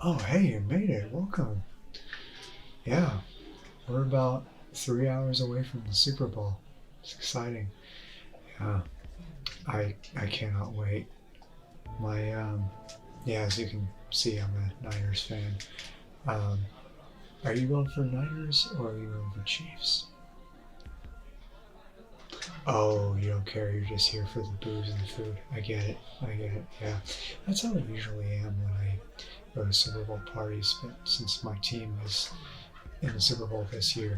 Oh, hey, you made it. Welcome. Yeah, we're about 3 hours away from the Super Bowl. It's exciting. Yeah, I cannot wait. My yeah, as you can see, I'm a Niners fan. Um, are you going for Niners or are you going for Chiefs? Oh, you don't care. You're just here for the booze and the food. I get it. I get it. Yeah, that's how I usually am when I go to Super Bowl parties. But since my team is in the Super Bowl this year,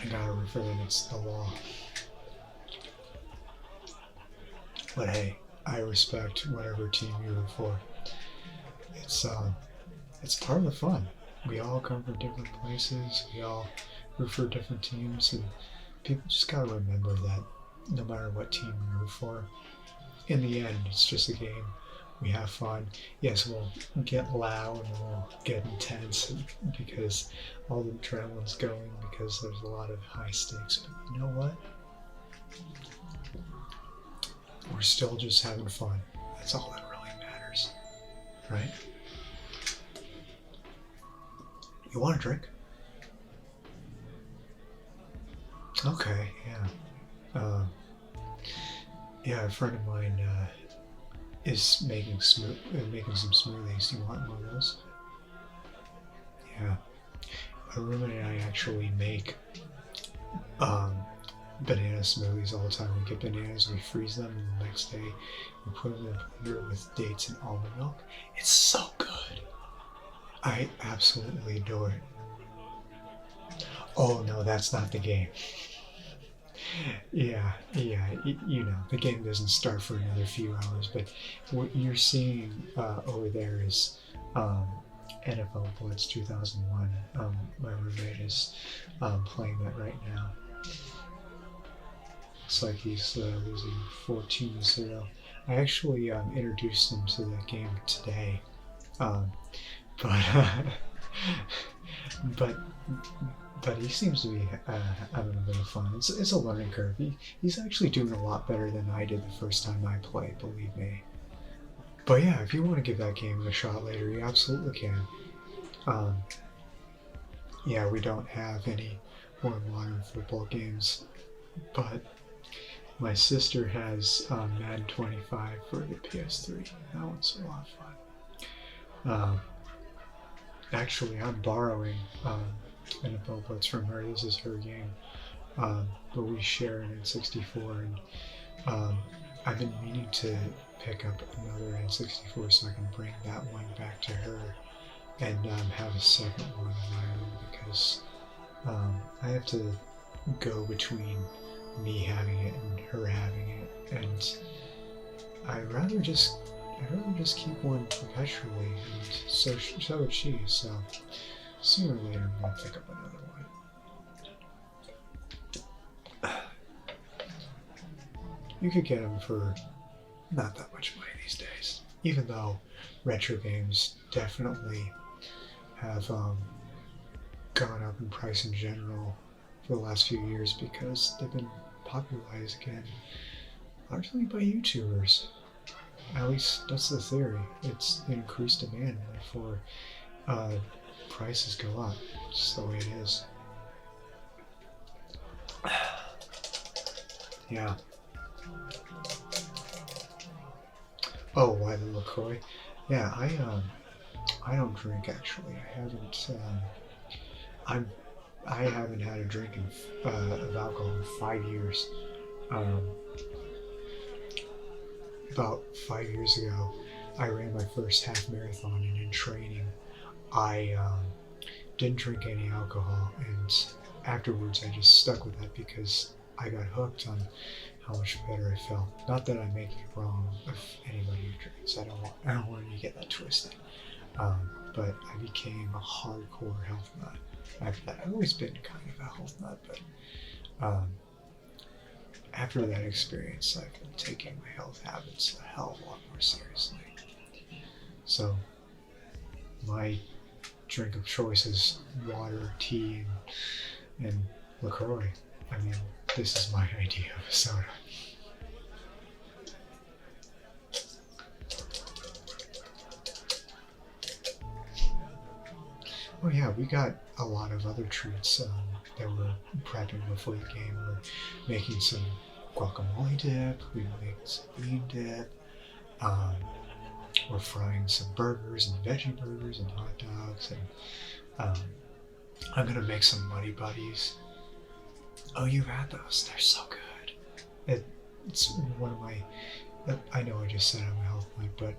I gotta root for them. It's the law. But hey, I respect whatever team you root for. It's it's part of the fun. We all come from different places. We all root for different teams, and people just gotta remember that no matter what team you root for, in the end, it's just a game. We have fun. Yes, we'll get loud and we'll get intense because all the adrenaline's going because there's a lot of high stakes. But you know what? We're still just having fun. That's all that really matters, right? You want a drink? Okay, yeah. Yeah, a friend of mine is making some smoothies. You want one of those? Yeah. My roommate and I actually make um, banana smoothies all the time. We get bananas, we freeze them, and the next day we put them in a blender with dates and almond milk. It's so good. I absolutely adore it. Oh no, that's not the game. Yeah, you know, the game doesn't start for another few hours, but what you're seeing over there is um, NFL Blitz 2001. My roommate is playing that right now. Looks like he's losing 14-0. I actually introduced him to the game today, um, but but but he seems to be having a bit of fun. It's a learning curve. He's actually doing a lot better than I did the first time I played, believe me. But yeah, if you want to give that game a shot later, you absolutely can. Um, yeah, we don't have any more modern football games, but my sister has Madden 25 for the PS3. That one's a lot of fun. Actually, I'm borrowing NFL Blitz from her. This is her game, but we share an N64, and I've been meaning to pick up another N64 so I can bring that one back to her and have a second one of my own because I have to go between me having it and her having it, and I'd rather just keep one perpetually, and so would she. So sooner or later, I'm gonna pick up another one. You could get them for not that much money these days, even though retro games definitely have gone up in price in general for the last few years because they've been popularized again, largely by YouTubers. At least that's the theory. It's increased demand, therefore prices go up. It's just the way it is. Yeah. Oh, why the LaCroix? Yeah, I don't drink actually. I'm I haven't had a drink of alcohol in 5 years. Um, about 5 years ago, I ran my first half marathon, and in training, I didn't drink any alcohol, and afterwards I just stuck with that because I got hooked on how much better I felt. Not that I'm making it wrong with anybody who drinks. I don't want you to get that twisted. But I became a hardcore health nut after that. I've always been kind of a health nut, but after that experience, I've been taking my health habits a hell of a lot more seriously. So my drink of choice is water, tea, and LaCroix. I mean, this is my idea of a soda. Oh yeah, we got a lot of other treats that we're prepping before the game. We're making some guacamole dip. We make some bean dip. Um, we're frying some burgers and veggie burgers and hot dogs. And um, I'm gonna make some Muddy Buddies. Oh, you've had those? They're so good. It's one of my. I know I just said I'm a health point, but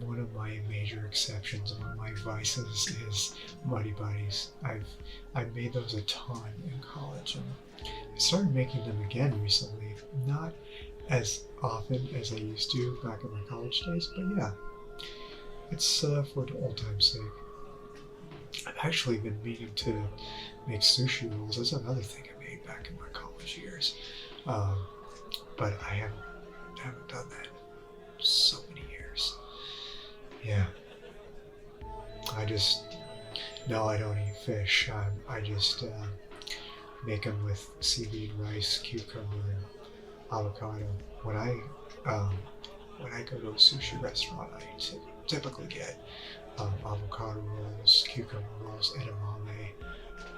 one of my major exceptions, one of my vices is Muddy Buddies. I've made those a ton in college, and I started making them again recently. Not as often as I used to back in my college days, but yeah, it's for the old time's sake. I've actually been meaning to make sushi rolls. That's another thing I made back in my college years, but I haven't done that in so many years. Yeah, I just no, I don't eat fish. I just make them with seaweed, rice, cucumber, and avocado. When I go to a sushi restaurant, I typically get avocado rolls, cucumber rolls, edamame,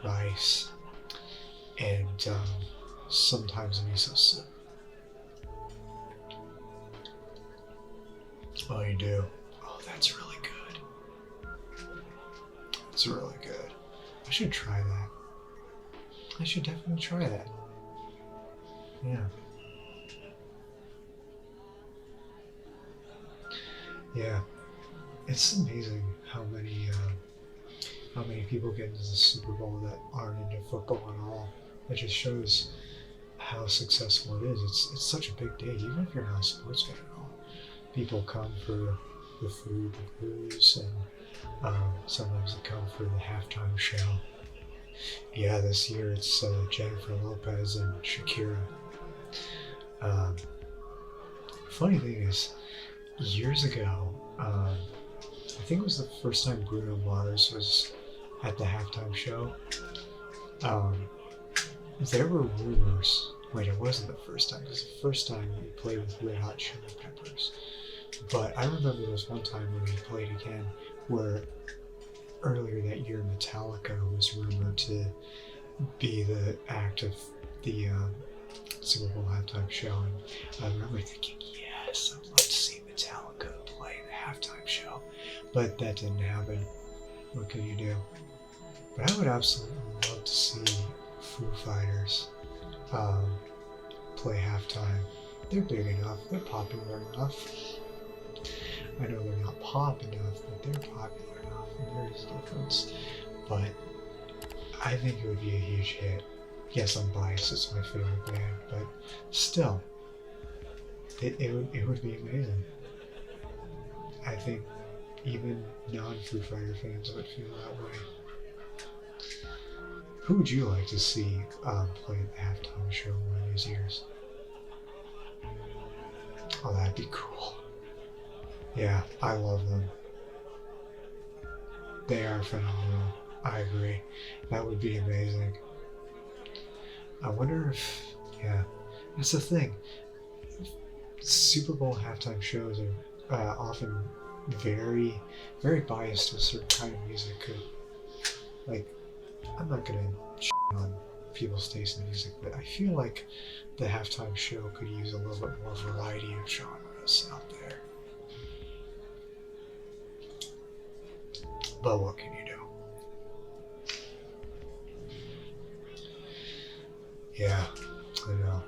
rice, and sometimes miso soup. Oh, you do? Oh, that's really good. That's really good. I should try that. I should definitely try that. Yeah. Yeah. It's amazing how many people get into the Super Bowl that aren't into football at all. It just shows how successful it is. It's such a big day, even if you're not a sports fan at all. People come for the food, the booze, and sometimes they come for the halftime show. Yeah, this year it's Jennifer Lopez and Shakira. Um, Funny thing is, years ago, I think it was the first time Bruno Mars was at the halftime show. Um, there were rumors. Wait, it wasn't the first time, because the first time he played with Red Hot Chili Peppers. But I remember there was one time when he played again where earlier that year Metallica was rumored to be the act of the Super Bowl halftime show. And I remember thinking, yes, I'd love to see Metallica play the halftime show. But that didn't happen. What can you do? But I would absolutely love to see Foo Fighters play halftime. They're big enough. They're popular enough. I know they're not pop enough, but they're popular enough, and there is a difference. But I think it would be a huge hit. Yes, I'm biased. It's my favorite band, but still, it would be amazing. I think even non-Foo Fighter fans would feel that way. Who would you like to see play the halftime show one of these years? Oh, that'd be cool. Yeah, I love them. They are phenomenal. I agree. That would be amazing. I wonder if, yeah, that's the thing. Super Bowl halftime shows are often very, very biased to a certain kind of music. Like, I'm not gonna shit on people's taste in music, but I feel like the halftime show could use a little bit more variety of genres out there. But what can you do? Yeah, I know.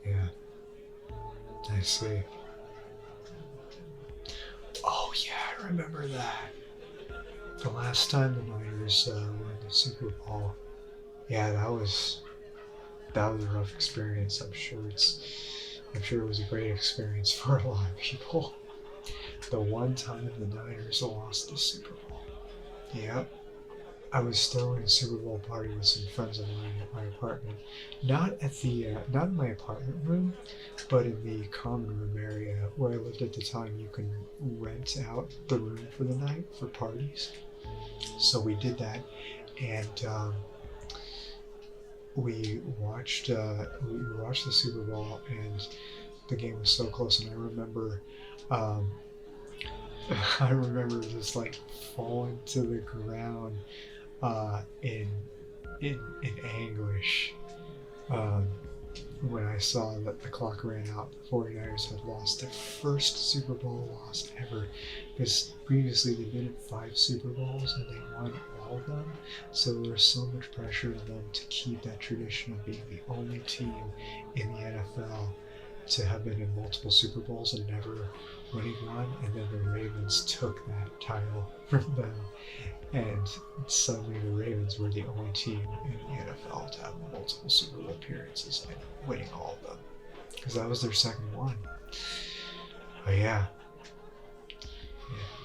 Yeah, I see. Oh yeah, I remember that. The last time the Niners won the Super Bowl, yeah, that was a rough experience. I'm sure it was a great experience for a lot of people. The one time the Niners lost the Super Bowl. Yep. I was throwing a Super Bowl party with some friends of mine at my apartment. Not in my apartment room, but in the common room area where I lived at the time. You can rent out the room for the night for parties. So we did that, and we watched the Super Bowl, and the game was so close. And I remember I remember just like falling to the ground in anguish um, when I saw that the clock ran out. The 49ers had lost their first Super Bowl loss ever, because previously they've been in 5 Super Bowls and they won all of them. So there's so much pressure on them to keep that tradition of being the only team in the NFL to have been in multiple Super Bowls and never winning one. And then the Ravens took that title from them, and suddenly the Ravens were the only team in the NFL to have multiple Super Bowl appearances and winning all of them, because that was their second one. But yeah,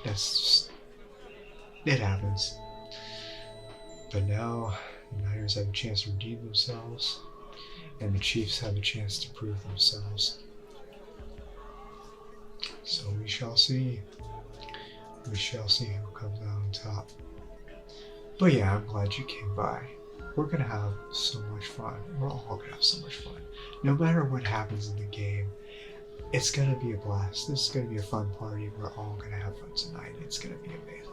that's just, it happens. But now the Niners have a chance to redeem themselves, and the Chiefs have a chance to prove themselves. So we shall see. We shall see who comes out on top. But yeah, I'm glad you came by. We're gonna have so much fun. We're all gonna have so much fun. No matter what happens in the game, it's gonna be a blast. This is gonna be a fun party. We're all gonna have fun tonight. It's gonna be amazing.